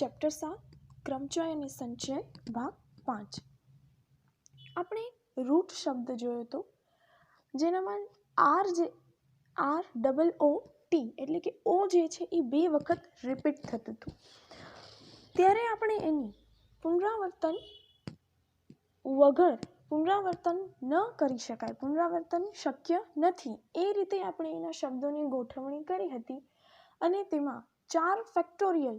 Chapter 7 ક્રમચય અને સંચય ભાગ 5 આપણે રૂટ શબ્દ જોયો તો જેનામાં ROOT એટલે કે ઓ જે છે એ 2 વખત રિપીટ થતું હતું ત્યારે આપણે એની પુનરાવર્તન વગર પુનરાવર્તન ન કરી શકાય, પુનરાવર્તન શક્ય નથી એ રીતે આપણે એના શબ્દોની ગોઠવણી કરી હતી અને તેમાં 4 ફેક્ટોરિયલ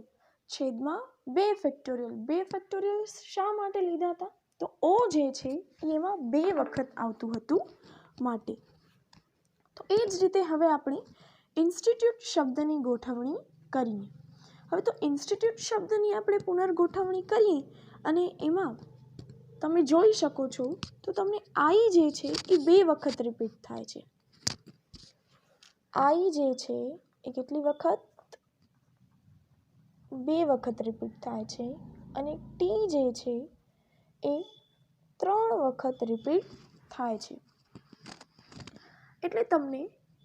છેદમાં 2 ફેક્ટોરિયલ શા માટે લીધા હતા? તો ઓ જે છે એમાં 2 વખત આવતું હતું માટે. તો એ જ રીતે હવે આપણે ઇન્સ્ટિટ્યૂટ શબ્દની ગોઠવણી કરીએ. હવે તો ઇન્સ્ટિટ્યૂટ શબ્દની આપણે પુનર્ગોઠવણી કરીએ અને એમાં તમે જોઈ શકો છો તો તમને આઈ જે છે એ 2 વખત રિપીટ થાય છે. આઈ જે છે એ કેટલી વખત? 2 વખત રિપીટ થાય છે અને ટી જે છે એ 3 વખત રિપીટ થાય છે. એટલે તમને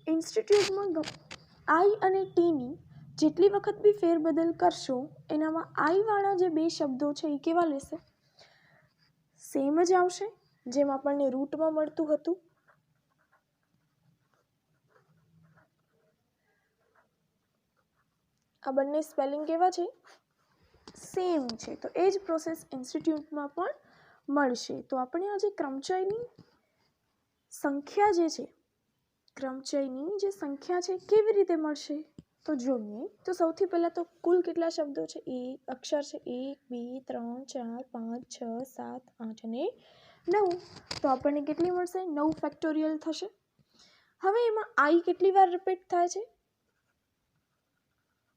ઇન્સ્ટિટ્યૂટમાં આઈ અને ટીની જેટલી વખત બી ફેરબદલ કરશો એનામાં આઈવાળા જે 2 શબ્દો છે એ કેવા લેશે? સેમ જ આવશે જેમ આપણને રૂટમાં મળતું હતું. આ બંને સ્પેલિંગ કેવા છે? સેમ છે. તો એ જ પ્રોસેસ ઇન્સ્ટિટ્યૂટમાં પણ મળશે. તો આપણે આજે ક્રમચયની સંખ્યા જે છે, ક્રમચયની જે સંખ્યા છે કેવી રીતે મળશે તો જોઈએ. તો સૌથી પહેલાં તો કુલ કેટલા શબ્દો છે? અક્ષર છે 1 2 3 4 5 6 7 8 અને 9. તો આપણને કેટલી મળશે? 9 ફેક્ટોરિયલ થશે. હવે એમાં આઈ કેટલી વાર રિપીટ થાય છે?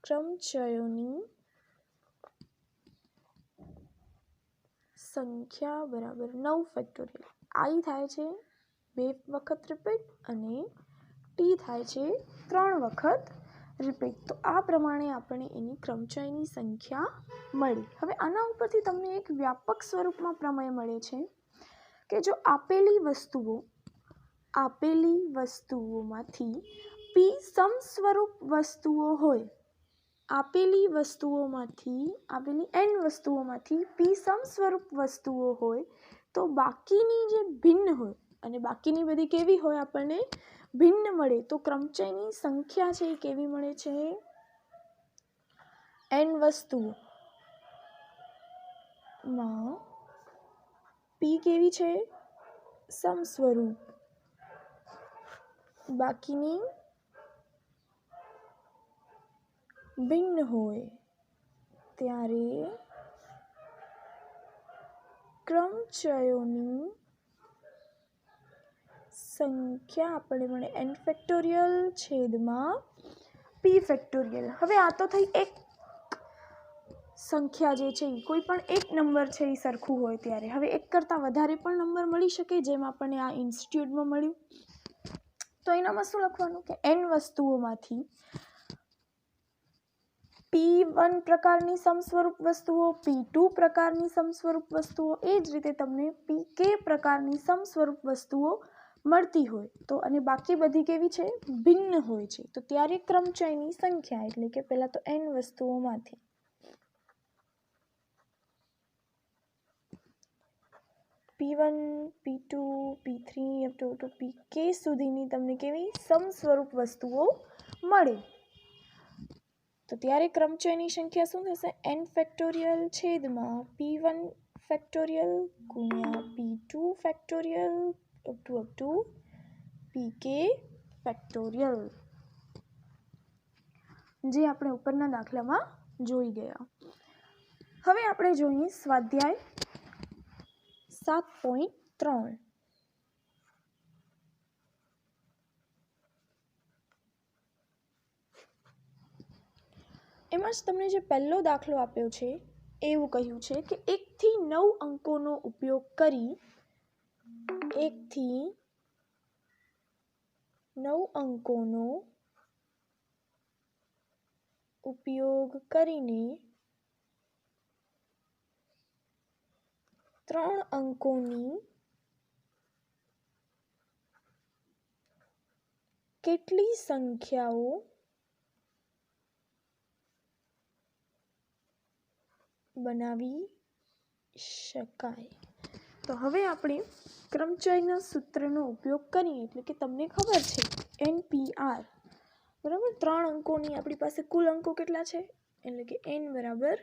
ક્રમચયોની સંખ્યા બરાબર 9 ફેક્ટોરિયલ. આઈ થાય છે 2 વખત રિપીટ અને ટી થાય છે 3 વખત રિપીટ. તો આ પ્રમાણે આપણે એની ક્રમચયની સંખ્યા મળી. હવે આના ઉપરથી તમને એક વ્યાપક સ્વરૂપમાં પ્રમેય મળે છે કે જો આપેલી વસ્તુઓમાંથી પી સમસ્વરૂપ વસ્તુઓ હોય, આપેલી n વસ્તુઓમાંથી પી સમસ્વરૂપ વસ્તુઓ હોય તો બાકીની જે ભિન્ન હોય અને બાકીની બધી કેવી હોય? આપણને ભિન્ન મળે. તો ક્રમચયની સંખ્યા છે એ કેવી મળે છે? n વસ્તુઓમાં પી કેવી છે? સમસ્વરૂપ. બાકીની ભિન્ન હોય ત્યારે ક્રમચયોની સંખ્યા આપણને મળે n ફેક્ટોરિયલ છેદમાં p ફેક્ટોરિયલ. હવે આ તો થઈ એક સંખ્યા જે છે કોઈ પણ એક નંબર છે એ સરખું હોય ત્યારે. હવે એક કરતાં વધારે પણ નંબર મળી શકે જેમ આપણને આ ઇન્સ્ટિટ્યૂટમાં મળ્યું. તો એનામાં શું લખવાનું કે n વસ્તુઓમાંથી P1 પ્રકારની સમસ્વરૂપ વસ્તુઓ, P2 પ્રકારની સમસ્વરૂપ વસ્તુઓ, એ જ રીતે તમને PK પ્રકારની સમસ્વરૂપ વસ્તુઓ મળતી હોય તો અને બાકી બધી કેવી છે? ભિન્ન હોય છે. તો ત્યારે ક્રમચયની સંખ્યા એટલે કે પહેલા તો n વસ્તુઓમાંથી P1, P2, P3 up to PK સુધીની તમને કેવી સમસ્વરૂપ વસ્તુઓ મળે. તો ત્યારે ક્રમચયની સંખ્યા શું થશે? n ફેક્ટોરિયલ છેદમાં P1 ફેક્ટોરિયલ ગુણ્યા P2 factorial up to PK factorial, જે આપણે ઉપરના દાખલામાં જોઈ ગયા. હવે આપણે જોઈએ સ્વાધ્યાય 7.3. એમાં જ તમને જે પહેલો દાખલો આપ્યો છે એવું કહ્યું છે કે 1 થી 9 અંકોનો ઉપયોગ કરી 1 થી 9 અંકોનો ઉપયોગ કરીને 3 અંકોની કેટલી સંખ્યાઓ બનાવી શકાય. તો હવે આપણે ક્રમચયના સૂત્રનો ઉપયોગ કરીએ, એટલે કે તમને ખબર છે NPR બરાબર. 3 અંકોની આપણી પાસે કુલ અંકો કેટલા છે, એટલે કે n બરાબર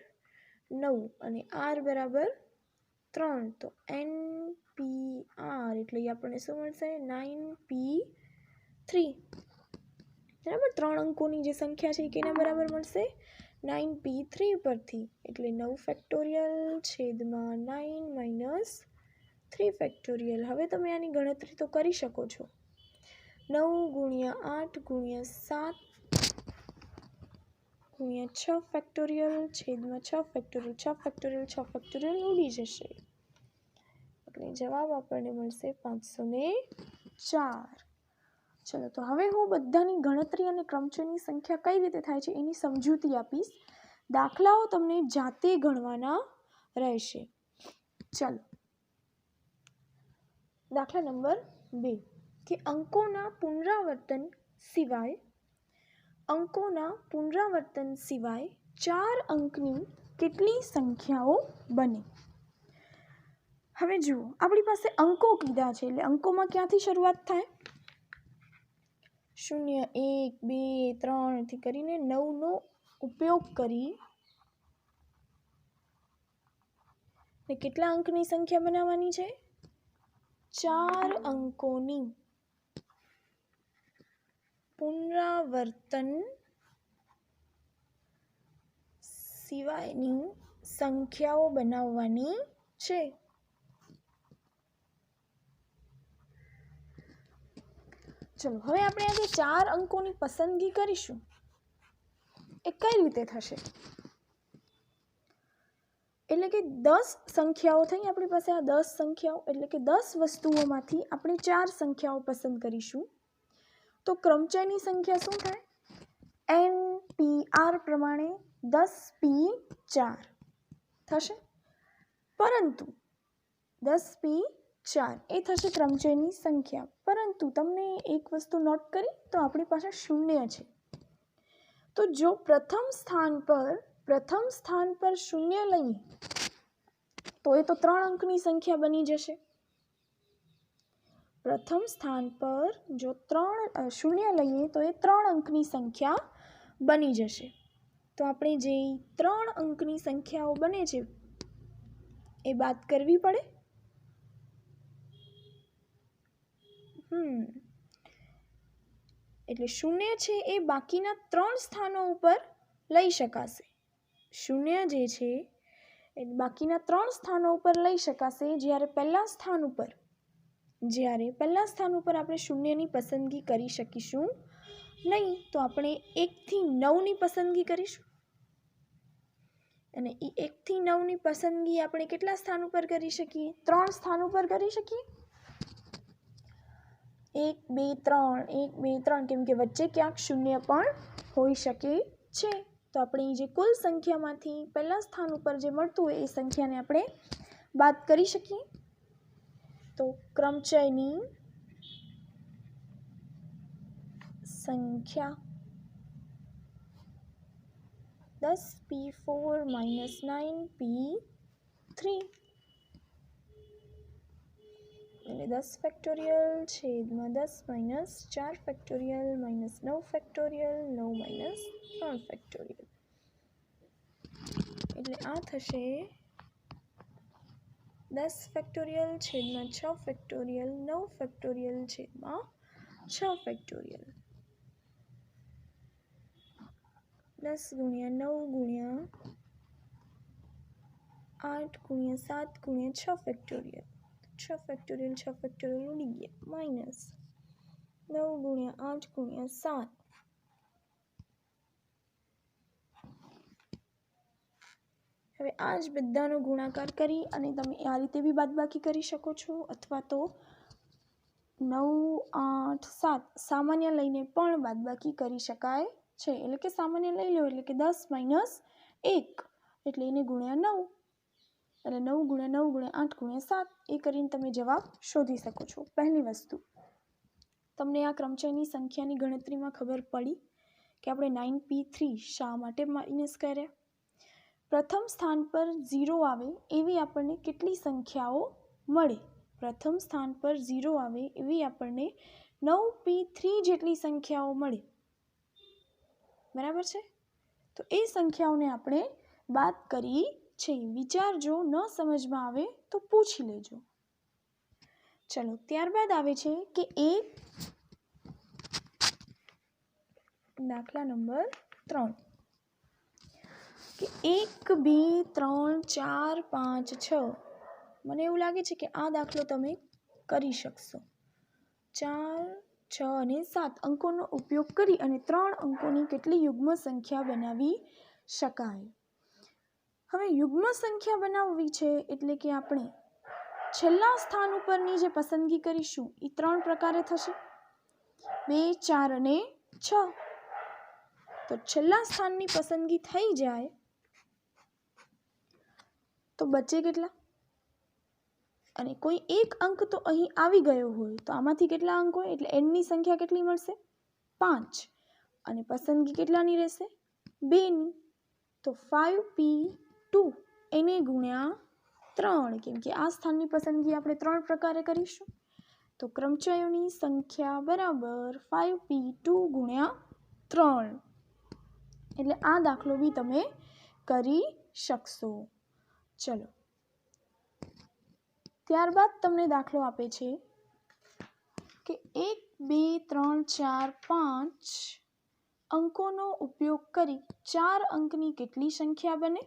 9 અને r બરાબર 3. તો NPR એટલે આપણને શું મળશે 9p3 બરાબર. 3 અંકોની જે સંખ્યા છે એ કેના બરાબર મળશે 9p3 પરથી, એટલે 9 ફેક્ટોરિયલ છેદમાં 9 - 3 ફેક્ટોરિયલ. હવે તમે આની ગણતરી તો કરી શકો છો. 9 × 8 × 7 × 6 ફેક્ટોરિયલ છેદમાં 6 ફેક્ટોરિયલ. 6 ફેક્ટોરિયલ 6 ફેક્ટોરિયલ ઉડી જશે, એટલે જવાબ આપણને મળશે 504. ચલો, તો હવે હું બધાની ગણતરી અને ક્રમચયની સંખ્યા કઈ રીતે થાય છે એની સમજૂતી આપીશ. દાખલાઓ તમને જાતે ગણવાના રહેશે. ચાલો, દાખલા નંબર 2 કે અંકોના પુનરાવર્તન સિવાય 4 અંકની કેટલી સંખ્યાઓ બને. હવે જુઓ, આપણી પાસે અંકો કીધા છે, એટલે અંકોમાં ક્યાંથી શરૂઆત થાય? 0, 1, 2, 3 થી કરીને 9 નો ઉપયોગ કરી કેટલા અંકની સંખ્યા બનાવવાની છે? 4 અંકોની પુનરાવર્તન સિવાયની સંખ્યાઓ બનાવવાની છે. ચલો, હવે આપણે આજે 4 અંકોની પસંદગી કરીશું. એ કઈ રીતે થશે? એટલે કે 10 સંખ્યાઓ થઈ આપણી પાસે. આ 10 સંખ્યાઓ એટલે કે 10 વસ્તુઓમાંથી આપણે 4 સંખ્યાઓ પસંદ કરીશું. તો ક્રમચયની સંખ્યા શું થાય? NPR પ્રમાણે 10p4 થશે. પરંતુ 10p4 એ થશે ક્રમચયની સંખ્યા. પરંતુ તમને એક વસ્તુ નોટ કરી તો આપણી પાસે 0 છે. તો જો પ્રથમ સ્થાન પર 0 લઈએ તો એ તો 3 અંકની સંખ્યા બની જશે. પ્રથમ સ્થાન પર જો 0 લઈએ તો એ 3 અંકની સંખ્યા બની જશે. તો આપણે જે 3 અંકની સંખ્યાઓ બને છે એ બાદ કરવી પડે. એટલે 0 છે એ બાકીના 3 સ્થાનો ઉપર લઈ શકાશે. 0 જે છે એ બાકીના 3 સ્થાનો ઉપર લઈ શકાશે. જ્યારે પહેલા સ્થાન ઉપર આપણે 0ની પસંદગી કરી શકીશું નહીં. તો આપણે 1 થી 9ની પસંદગી કરીશું. અને એ 1 થી 9ની પસંદગી આપણે કેટલા સ્થાન ઉપર કરી શકીએ? 3 સ્થાન ઉપર કરી શકીએ. 1, 2, 3, 1, 2, 3, કેમ કે વચ્ચે ક્યાંક 0 પણ હોઈ શકે છે. તો આપણી જે કુલ સંખ્યામાંથી પહેલા સ્થાન ઉપર જે મળતું હોય એ સંખ્યાને આપણે બાદ કરી શકીએ. તો ક્રમચયની સંખ્યા 10p4 - 9p3 એટલે 10 ફેક્ટોરિયલ છેદમાં 10 - 4 ફેક્ટોરિયલ -9 ફેક્ટોરિયલ 9 - 3 ફેક્ટોરિયલ. એટલે આ થશે 10 ફેક્ટોરિયલ છેદમાં 6 ફેક્ટોરિયલ 9 ફેક્ટોરિયલ છેદમાં 6 ફેક્ટોરિયલ. 10 × 9 × 8 × 7 × 6 ફેક્ટોરિયલ. 6 ફેક્ટોરિયલ 6 ફેક્ટોરિયલ ઉડી ગયા. માઇનસ 9 × 8 × 7. હવે આ જ બધાનો ગુણાકાર કરી અને તમે આ રીતે બી બાદબાકી કરી શકો છો, અથવા તો 9, 8, 7 સામાન્ય લઈને પણ બાદબાકી કરી શકાય છે. એટલે કે સામાન્ય લઈ લો એટલે કે 10 - 1 એટલે એને ગુણ્યા 9 અને 9 × 9 × 8 × 7 એ કરીને તમે જવાબ શોધી શકો છો. પહેલી વસ્તુ, તમને આ ક્રમચયની સંખ્યાની ગણતરીમાં ખબર પડી કે આપણે 9p3 શા માટે માઇનસ કર્યા? પ્રથમ સ્થાન પર 0 આવે એવી આપણને કેટલી સંખ્યાઓ મળે? પ્રથમ સ્થાન પર 0 આવે એવી આપણને 9p3 જેટલી સંખ્યાઓ મળે. બરાબર છે? તો એ સંખ્યાઓને આપણે બાદ કરી છે. વિચારજો, ન સમજમાં આવે તો પૂછી લેજો. ચલો, ત્યારબાદ આવે છે કે દાખલા નંબર 3 કે 1 2 3 4 5 6. મને એવું લાગે છે કે આ દાખલો તમે કરી શકશો. 4 6 અને 7 અંકોનો ઉપયોગ કરી અને 3 અંકોની કેટલી યુગ્મ સંખ્યા બનાવી શકાય? હવે યુગ્મ સંખ્યા બનાવવી છે એટલે કે આપણે છેલ્લા સ્થાન ઉપરની જે પસંદગી કરીશું એ 3 પ્રકારે થશે: 2 4 અને 6. તો છેલ્લા સ્થાનની પસંદગી થઈ જાય તો બચે કેટલા? અને કોઈ એક અંક તો અહીં આવી ગયો હોય તો આમાંથી કેટલા અંક હોય એટલે એનની સંખ્યા કેટલી મળશે? 5. અને પસંદગી કેટલાની રહેશે? 2ની. તો 5p2 એને ગુણ્યા 3, કેમ કે આ સ્થાનની પસંદગી આપણે 3 પ્રકારે કરીશું. તો ક્રમચયોની સંખ્યા બરાબર 5p2 ગુણ્યા 3. એટલે આ દાખલો બી તમે કરી શકશો. ચલો, ત્યારબાદ તમને દાખલો આપે છે કે 1 2 3 4 5 અંકોનો ઉપયોગ કરી 4 અંકની કેટલી સંખ્યા બને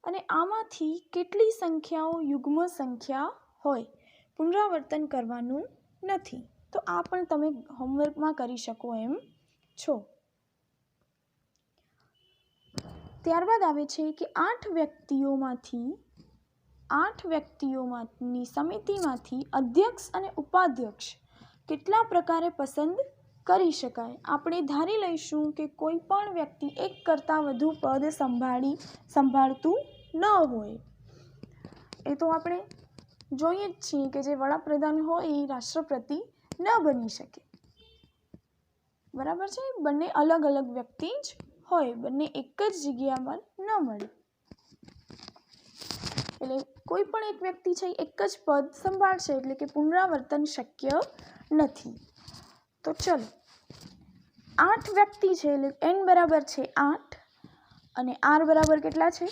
અને આમાંથી કેટલી સંખ્યાઓ યુગ્મ સંખ્યા હોય? પુનરાવર્તન કરવાનું નથી, તો આ પણ તમે હોમવર્કમાં કરી શકો એમ છો. ત્યારબાદ આવે છે કે 8 વ્યક્તિઓની સમિતિમાંથી અધ્યક્ષ અને ઉપાધ્યક્ષ કેટલા પ્રકારે પસંદ કરી શકાય? આપણે ધારી લઈશું કે કોઈ પણ વ્યક્તિ એક કરતાં વધુ પદ સંભાળતું ન હોય. એ તો આપણે જોઈએ જ છીએ કે જે વડાપ્રધાન હોય એ રાષ્ટ્રપતિ ન બની શકે. બરાબર છે? બંને અલગ અલગ વ્યક્તિ જ હોય, બંને એક જ જગ્યામાં ન મળે. એટલે કોઈ પણ એક વ્યક્તિ છે એક જ પદ સંભાળશે એટલે કે પુનરાવર્તન શક્ય નથી. તો ચલો, 8 વ્યક્તિ છે એટલે n બરાબર છે 8 અને r બરાબર કેટલા છે?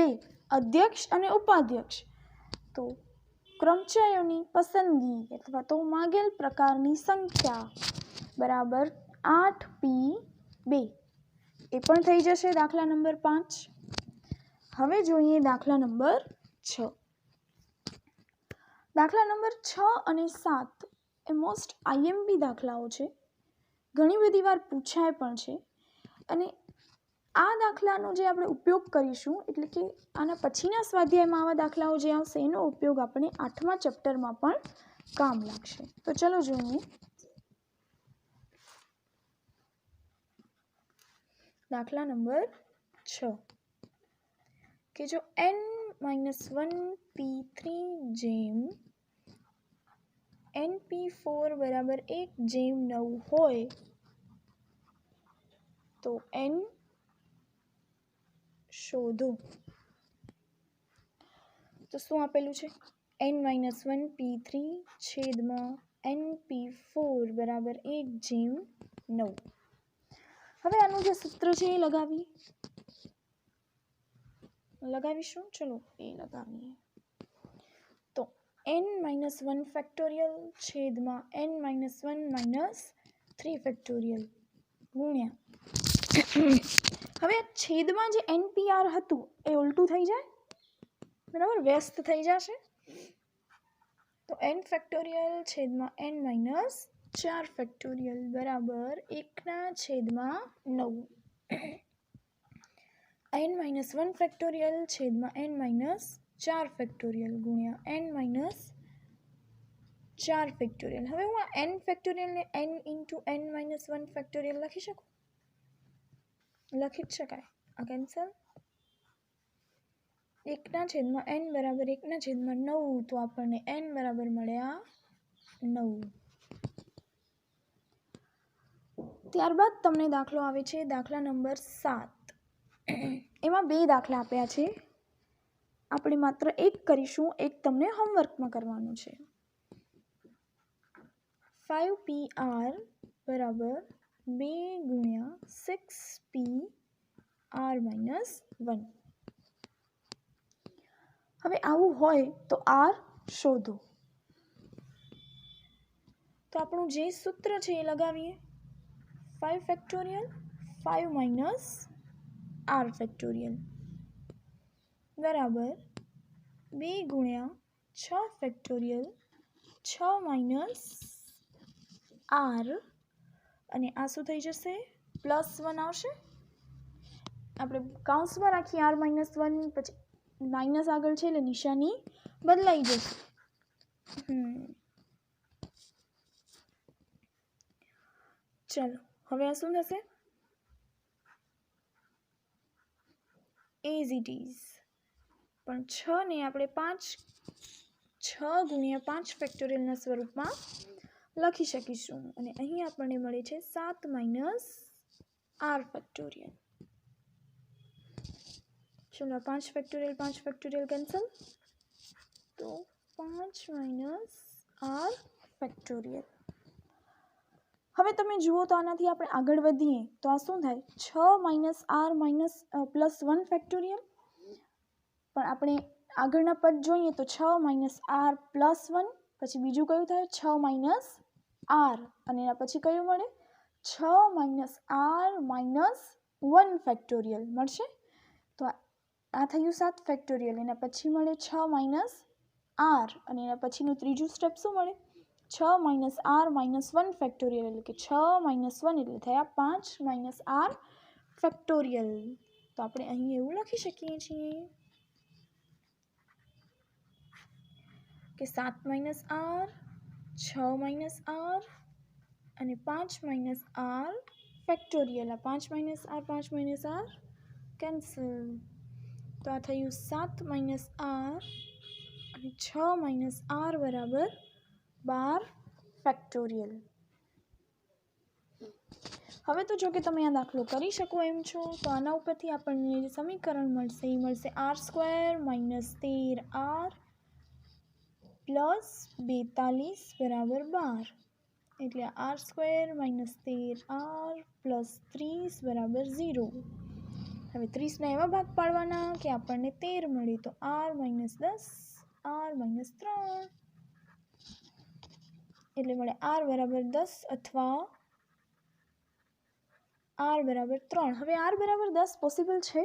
2. અધ્યક્ષ અને ઉપાધ્યક્ષ. તો ક્રમચયોની પસંદગી અથવા તો માંગેલ પ્રકારની સંખ્યા બરાબર 8p2. એ પણ થઈ જશે દાખલા નંબર 5. હવે જોઈએ દાખલા નંબર 6. દાખલા નંબર 6 અને 7 એ મોસ્ટ IMP દાખલાઓ છે. ઘણી બધી વાર પૂછાય પણ છે. અને આ દાખલાનો જે આપણે ઉપયોગ કરીશું એટલે કે આના પછીના સ્વાધ્યાયમાં આવા દાખલાઓ જે આવશે એનો ઉપયોગ આપણે 8મા ચેપ્ટરમાં પણ કામ લાગશે. તો ચલો જોઈએ. દાખલા નંબર 6 કે જો n-1p3 જેમ np4 બરાબર 1 જેમ 9 હોય તો n શોધો. તો શું આપેલું છે? n-1p3 છેદમાં np4 બરાબર 1 જેમ 9. હવે આનું જે સૂત્ર છે એ લગાવીશું. ચલો એ લગાવીએ. તો n-1 ફેક્ટોરિયલ છેદમાં n-1 3 ફેક્ટોરિયલ ગુણ્યા હવે આ છેદમાં જે npr હતું એ ઉલટું થઈ જાય, બરાબર, વ્યસ્ત થઈ જશે. તો n ફેક્ટોરિયલ છેદમાં n-4 ફેક્ટોરિયલ બરાબર 1/9. n-1 ફેક્ટોરિયલ છેદમાં n-4 ફેક્ટોરિયલ ગુણ્યા n-4 ફેક્ટોરિયલ. હવે હું આ n ફેક્ટોરિયલને n into n-1 factorial લખી શકું? લખી જ શકાય. આ કેન્સલ. 1/n બરાબર 1/9, તો આપણને n બરાબર મળ્યા 9. ત્યારબાદ તમને દાખલો આવે છે દાખલા નંબર 7 એમાં 2 દાખલા આપ્યા છે, આપણે માત્ર એક કરીશું, એક તમને હોમવર્કમાં કરવાનું છે. 5PR બરાબર 2 ગુણ્યા 6PR - 1. હવે આવું હોય તો R શોધો. તો આપણું જે સૂત્ર છે એ લગાવીએ. 5 ફેક્ટોરિયલ 5 - R ફેક્ટોરિયલ બરાબર 2 ગુણ્યા 6 ફેક્ટોરિયલ 6 - R, અને આ શું થઈ જશે? +1 આવશે. આપણે કાઉન્સમાં રાખીએ R - 1, પછી માઇનસ આગળ છે એટલે નિશાની બદલાઈ જશે. ચલો હવે આ શું થશે? As it is. પણ 6 ને આપણે 6 ગુણ્યા 5 ફેક્ટોરિયલના સ્વરૂપમાં લખી શકીશું, અને અહીં આપણને મળે છે 7 - R ફેક્ટોરિયલ. ચલો 5 ફેક્ટોરિયલ કેન્સલ, તો 5 - R ફેક્ટોરિયલ. હવે તમે જુઓ તો આનાથી આપણે આગળ વધીએ તો આ શું થાય? 6 - R +1 ફેક્ટોરિયલ. પણ આપણે આગળના પદ જોઈએ તો 6 - R +1, પછી બીજું કયું થાય? 6 - R, અને એના પછી કયું મળે? 6 - R -1 ફેક્ટોરિયલ મળશે. તો આ થયું 7 ફેક્ટોરિયલ. એના પછી મળે 6 - R, અને એના પછીનું ત્રીજું સ્ટેપ શું મળે? 6 - R -1 ફેક્ટોરિયલ, એટલે કે 6 - 1 એટલે થયા 5 - R ફેક્ટોરિયલ. તો આપણે અહીં એવું લખી શકીએ છીએ કે 7 - R, 6 - R અને 5 - R ફેક્ટોરિયલ. આ 5 - R કેન્સલ. તો આ થયું 7 - R અને 6 - R બરાબર 12 ફેક્ટોરિયલ. હવે તો જો કે તમે આ દાખલો કરી શકો એમ છો, તો આના ઉપરથી આપણને જે સમીકરણ મળશે એ મળશે R² - 13R +42 બરાબર 12. એટલે R² - 13R +30 બરાબર 0. હવે 30ના એવા ભાગ પાડવાના કે આપણને 13 મળે. તો R - 10 R - 3, એટલે મળે R બરાબર 10 અથવા R બરાબર 3. હવે R બરાબર 10 પોસિબલ છે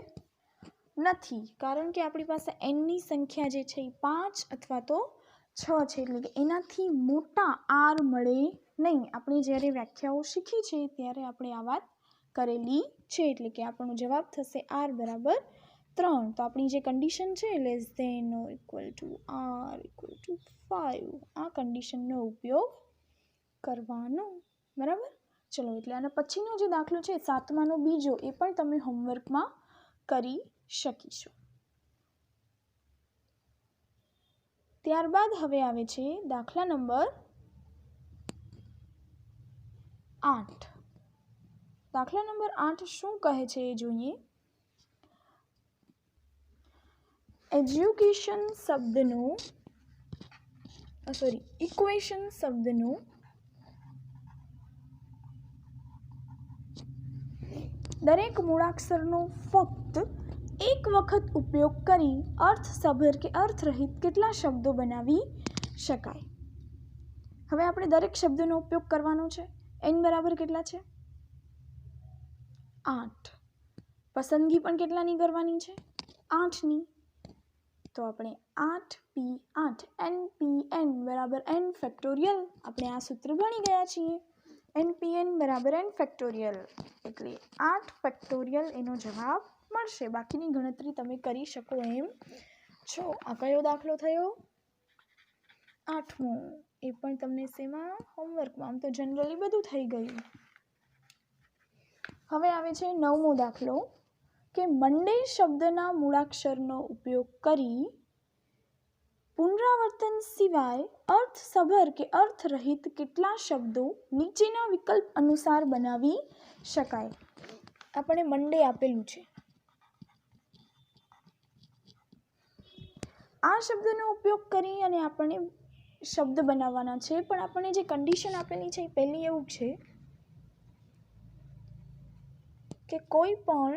નથી, કારણ કે આપણી પાસે nની સંખ્યા જે છે એ 5 અથવા તો 6 છે, એટલે કે એનાથી મોટા R મળે નહીં. આપણે જ્યારે વ્યાખ્યાઓ શીખી છે ત્યારે આપણે આ વાત કરેલી છે, એટલે કે આપણો જવાબ થશે R બરાબર 3. તો આપણી જે કન્ડિશન છે < R = 5, આ કન્ડિશનનો ઉપયોગ કરવાનો. બરાબર. ચલો, એટલે આના પછીનો જે દાખલો છે 7માનો બીજો, એ પણ તમે હોમવર્કમાં કરી શકીશું. ત્યારબાદ હવે આવે છે દાખલા નંબર 8. દાખલા નંબર 8 શું કહે છે એ જોઈએ. ઇક્વેશન શબ્દનો દરેક મૂળાક્ષરનો ફક્ત એક વખત ઉપયોગ કરી અર્થસભર કે અર્થરહિત કેટલા શબ્દો બનાવી શકાય. હવે આપણે દરેક શબ્દનો ઉપયોગ કરવાનો છે. n બરાબર કેટલા છે? 8. પસંદગી પણ કેટલાની કરવાની છે? 8ની. તો આપણે 8p8 npn બરાબર n ફેક્ટોરિયલ. આપણે આ સૂત્ર ભણી ગયા છીએ. npn બરાબર n ફેક્ટોરિયલ, એટલે 8 ફેક્ટોરિયલ એનો જવાબ મળશે. બાકીની ગણતરી તમે કરી શકો એમ છો. આ કયો દાખલો થયો? 8મો. એ પણ તમને શેમાં? હોમવર્કમાં. આમ તો જનરલી બધું થઈ ગયું. હવે આવે છે 9મો દાખલો કે મંડે શબ્દના મૂળાક્ષરનો ઉપયોગ કરી પુનરાવર્તન સિવાય અર્થસભર કે અર્થરહિત કેટલા શબ્દો નીચેના વિકલ્પ અનુસાર બનાવી શકાય. આપણે મંડે આપેલું છે, આ શબ્દનો ઉપયોગ કરી અને આપણે શબ્દ બનાવવાના છે, પણ આપણને જે કન્ડિશન આપેલી છે એ પહેલી એવું છે કે કોઈ પણ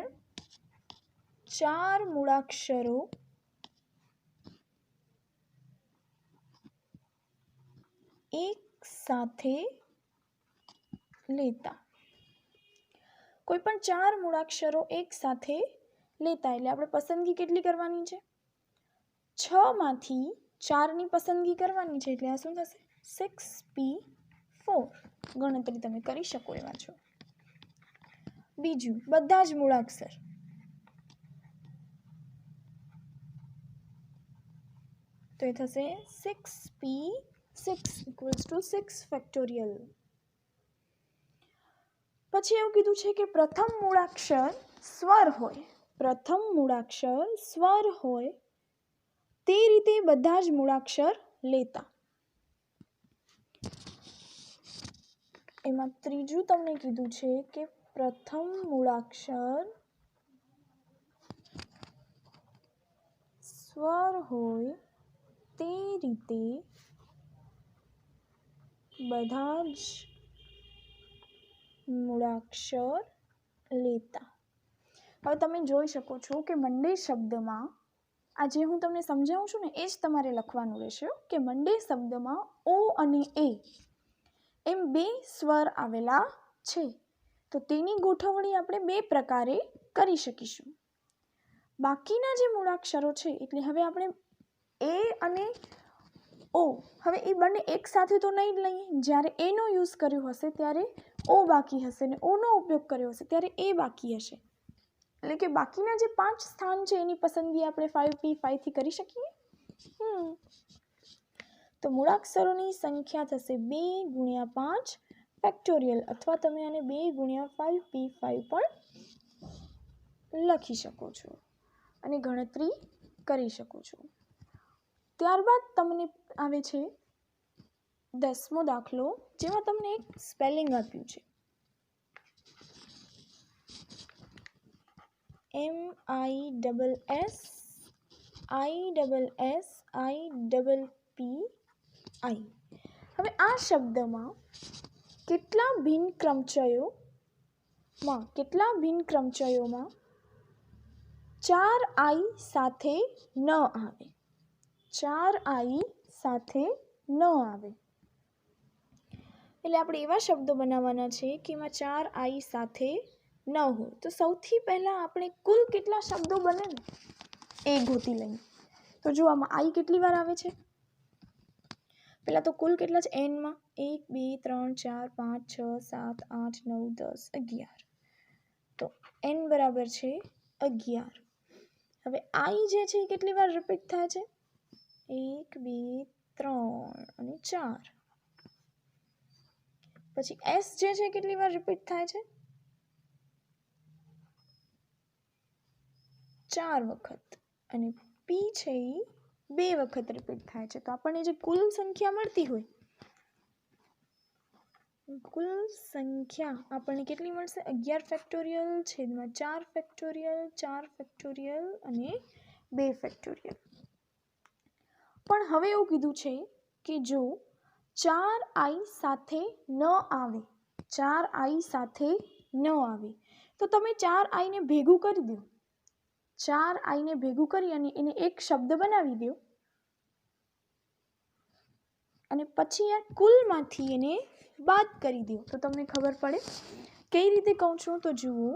4 મૂળાક્ષરો એક સાથે લેતા. કોઈ પણ 4 મૂળાક્ષરો એક સાથે લેતા એટલે આપણે પસંદગી કેટલી કરવાની છે? 6 માંથી 4 ની પસંદગી કરવાની છે, એટલે આ શું થશે? 6p4. ગણતરી તમે કરી શકો એવા છો. બીજું, બધા જ મૂળાક્ષર. તો એ થશે 6p6 = 6 ફેક્ટોરિયલ. પછી એવું કીધું છે કે પ્રથમ મૂળાક્ષર સ્વર હોય, પ્રથમ મૂળાક્ષર સ્વર હોય તે રીતે બધા જ મૂળાક્ષર લેતા. એમાં ત્રીજું તમને કીધું છે કે પ્રથમ મૂળાક્ષર સ્વર હોય તે રીતે બધા જ મૂળાક્ષર લેતા. હવે તમે જોઈ શકો છો કે મંડે શબ્દમાં આ જે હું તમને સમજાવું છું ને એ જ તમારે લખવાનું રહેશે કે મંડે શબ્દમાં ઓ અને એ એમ 2 સ્વર આવેલા છે, તો તેની ગોઠવણી આપણે 2 પ્રકારે કરી શકીશું. બાકીના જે મૂળાક્ષરો છે એટલે હવે આપણે એ અને ઓ, હવે એ બંને એક સાથે તો નહીં જ લઈએ. જ્યારે એનો યુઝ કર્યો હશે ત્યારે ઓ બાકી હશે અને ઓનો ઉપયોગ કર્યો હશે ત્યારે એ બાકી હશે. એટલે કે બાકીના જે 5 સ્થાન છે એની પસંદગી આપણે 5p5 થી કરી શકીએ. તો મૂળાક્ષરોની સંખ્યા થશે 2 × 5 ફેક્ટોરિયલ, અથવા તમે આને 2 × 5p5 પણ લખી શકો છો અને ગણતરી કરી શકો છો. ત્યારબાદ તમને આવે છે 10મો દાખલો, જેમાં તમને એક સ્પેલિંગ આપ્યું છે MISSISSIPPI. હવે આ શબ્દમાં કેટલા ભિન્ન ક્રમચયોમાં 4 I સાથે ન આવે? 4 I સાથે ન આવે એટલે આપણે એવા શબ્દો બનાવવાના છે કે એમાં 4 I સાથે ન હોય. તો સૌથી પહેલાં આપણે કુલ કેટલા શબ્દો બને ને એ ગોતી લઈએ. તો જો આમાં I કેટલી વાર આવે છે? પહેલાં તો કુલ કેટલા છે એનમાં? 1 2 3 4 5 6 7 8 9 10 11. તો n બરાબર છે 11. હવે I જે છે એ કેટલી વાર રિપીટ થાય છે? 1 2 3 અને 4. પછી S જે છે કેટલી વાર રિપીટ થાય છે? 4 વખત. અને P છે એ 2 વખત રિપીટ થાય છે. તો આપણને જે કુલ સંખ્યા મળતી હોય, કુલ સંખ્યા આપણને કેટલી મળશે? 11 ફેક્ટોરિયલ છેદમાં 4 ફેક્ટોરિયલ, 4 ફેક્ટોરિયલ અને 2 ફેક્ટોરિયલ. પણ હવે એવું કીધું છે કે જો 4 I સાથે ન આવે, 4 I સાથે ન આવે તો તમે 4 I ને ભેગું કરી દો. 4 I ને ભેગું કરી અને એને એક શબ્દ બનાવી દો અને પછી આ કુલમાંથી એને બાદ કરી દો તો તમને ખબર પડે. કઈ રીતે કહું છું તો જુઓ,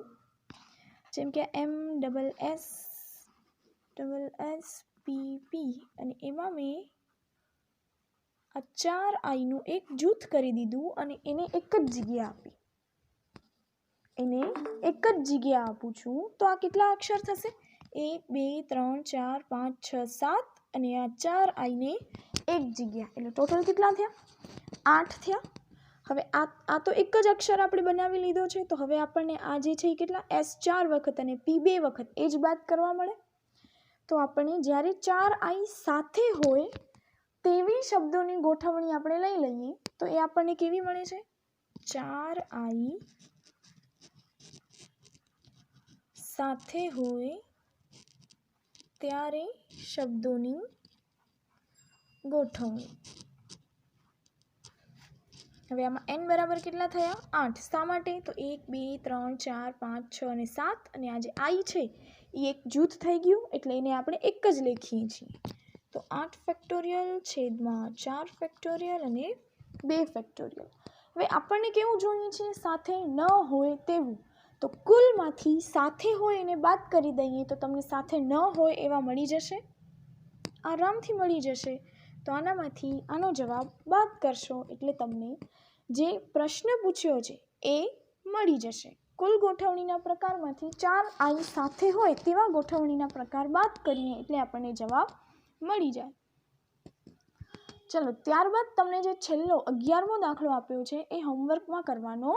જેમ કે MSSSPP અને એમાં મેં આ 4 I નું એક જૂથ કરી દીધું અને એને એક જ જગ્યા આપી. એને એક જ જગ્યા આપું છું તો આ કેટલા અક્ષર થશે? 1 2 3 4 5 6 7 અને આ 4 I ને એક જગ્યા, એટલે ટોટલ કેટલા થયા? 8 થયા. હવે આ તો એક જ અક્ષર આપણે બનાવી લીધો છે, તો હવે આપણને આ જે છે એ કેટલા? S 4 વખત અને P 2 વખત, એ જ બાદ કરવા મળે. તો આપણે જ્યારે 4 I સાથે હોય તેવી શબ્દોની ગોઠવણી આપણે લઈ લઈએ તો એ આપણને કેવી મળે છે? 4 I સાથે હોય ત્યારે શબ્દોની ગોઠવણી. હવે આમાં n બરાબર કેટલા થયા? 8. શા માટે? તો 1 2 3 4 5 6 અને 7 અને આ જે i છે એ એક જૂથ થઈ ગયું એટલે એને આપણે એક જ લખીએ છીએ. તો 8 ફેક્ટોરિયલ છેદમાં 4 ફેક્ટોરિયલ અને 2 ફેક્ટોરિયલ. હવે આપણને કેવું જોઈએ છે? સાથે ન હોય તેવું. તો કુલમાંથી સાથે હોય એને બાદ કરી દઈએ તો તમને સાથે ન હોય એવા મળી જશે, આરામથી મળી જશે. તો આનામાંથી આનો જવાબ બાદ કરશો એટલે તમને જે પ્રશ્ન પૂછ્યો છે એ મળી જશે. કુલ ગોઠવણીના પ્રકારમાંથી 4i સાથે હોય તેવા ગોઠવણીના પ્રકાર બાદ કરીએ એટલે આપણને જવાબ મળી જાય. ચલો ત્યારબાદ તમને જે છેલ્લો 11મો દાખલો આપ્યો છે એ હોમવર્કમાં કરવાનો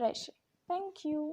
રહેશે. Thank you.